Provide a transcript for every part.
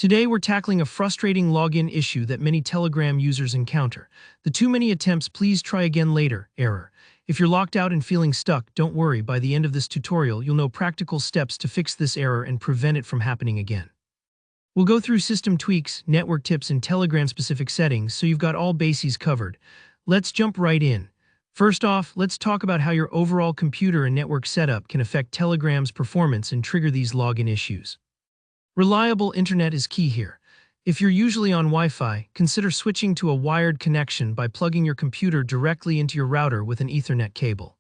Today we're tackling a frustrating login issue that many Telegram users encounter. The too many attempts, please try again later error. If you're locked out and feeling stuck, don't worry. By the end of this tutorial, you'll know practical steps to fix this error and prevent it from happening again. We'll go through system tweaks, network tips, and Telegram-specific settings so you've got all bases covered. Let's jump right in. First off, let's talk about how your overall computer and network setup can affect Telegram's performance and trigger these login issues. Reliable internet is key here. If you're usually on Wi-Fi, consider switching to a wired connection by plugging your computer directly into your router with an Ethernet cable.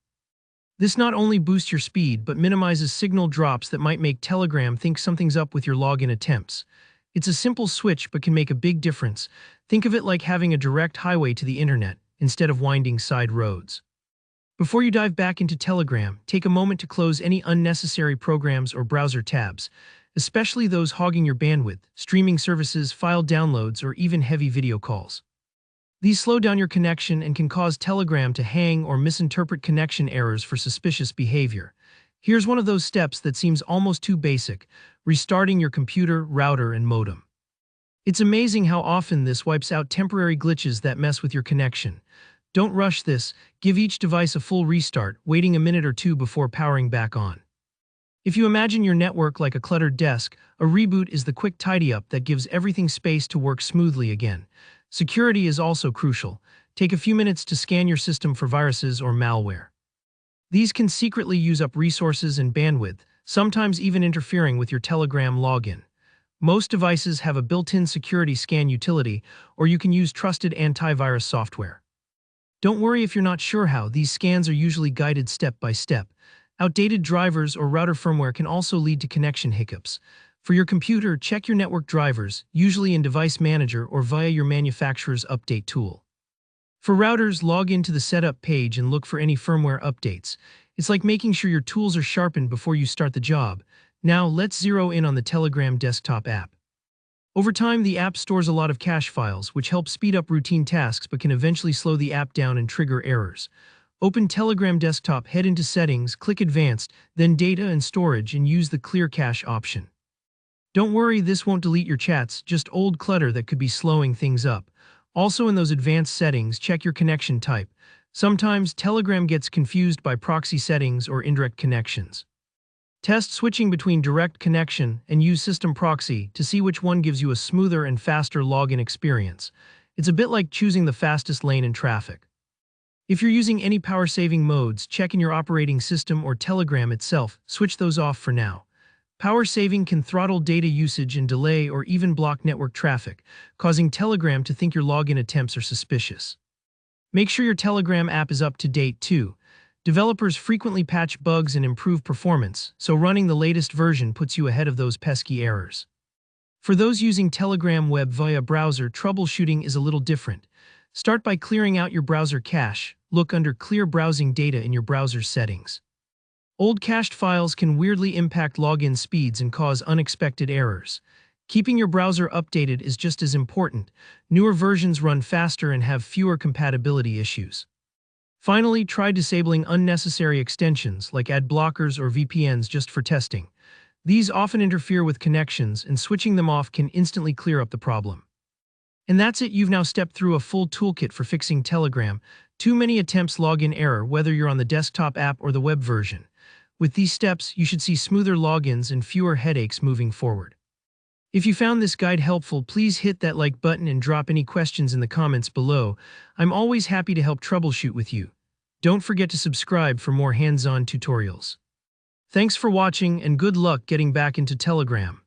This not only boosts your speed, but minimizes signal drops that might make Telegram think something's up with your login attempts. It's a simple switch, but can make a big difference. Think of it like having a direct highway to the internet, instead of winding side roads. Before you dive back into Telegram, take a moment to close any unnecessary programs or browser tabs, especially those hogging your bandwidth, streaming services, file downloads, or even heavy video calls. These slow down your connection and can cause Telegram to hang or misinterpret connection errors for suspicious behavior. Here's one of those steps that seems almost too basic: restarting your computer, router, and modem. It's amazing how often this wipes out temporary glitches that mess with your connection. Don't rush this, give each device a full restart, waiting a minute or two before powering back on. If you imagine your network like a cluttered desk, a reboot is the quick tidy-up that gives everything space to work smoothly again. Security is also crucial. Take a few minutes to scan your system for viruses or malware. These can secretly use up resources and bandwidth, sometimes even interfering with your Telegram login. Most devices have a built-in security scan utility, or you can use trusted antivirus software. Don't worry if you're not sure how. These scans are usually guided step by step. Outdated drivers or router firmware can also lead to connection hiccups. For your computer, check your network drivers, usually in Device Manager or via your manufacturer's update tool. For routers, log into the setup page and look for any firmware updates. It's like making sure your tools are sharpened before you start the job. Now, let's zero in on the Telegram desktop app. Over time, the app stores a lot of cache files, which help speed up routine tasks but can eventually slow the app down and trigger errors. Open Telegram Desktop, head into Settings, click Advanced, then Data and Storage, and use the Clear Cache option. Don't worry, this won't delete your chats, just old clutter that could be slowing things up. Also, in those advanced settings, check your connection type. Sometimes Telegram gets confused by proxy settings or indirect connections. Test switching between direct connection and use system proxy to see which one gives you a smoother and faster login experience. It's a bit like choosing the fastest lane in traffic. If you're using any power-saving modes, check in your operating system or Telegram itself. Switch those off for now. Power saving can throttle data usage and delay or even block network traffic, causing Telegram to think your login attempts are suspicious. Make sure your Telegram app is up to date too. Developers frequently patch bugs and improve performance, so running the latest version puts you ahead of those pesky errors. For those using Telegram web via browser, troubleshooting is a little different. Start by clearing out your browser cache. Look under Clear Browsing Data in your browser's settings. Old cached files can weirdly impact login speeds and cause unexpected errors. Keeping your browser updated is just as important. Newer versions run faster and have fewer compatibility issues. Finally, try disabling unnecessary extensions like ad blockers or VPNs just for testing. These often interfere with connections, and switching them off can instantly clear up the problem. And that's it, you've now stepped through a full toolkit for fixing Telegram. Too many attempts login error, whether you're on the desktop app or the web version. With these steps, you should see smoother logins and fewer headaches moving forward. If you found this guide helpful, please hit that like button and drop any questions in the comments below. I'm always happy to help troubleshoot with you. Don't forget to subscribe for more hands-on tutorials. Thanks for watching and good luck getting back into Telegram.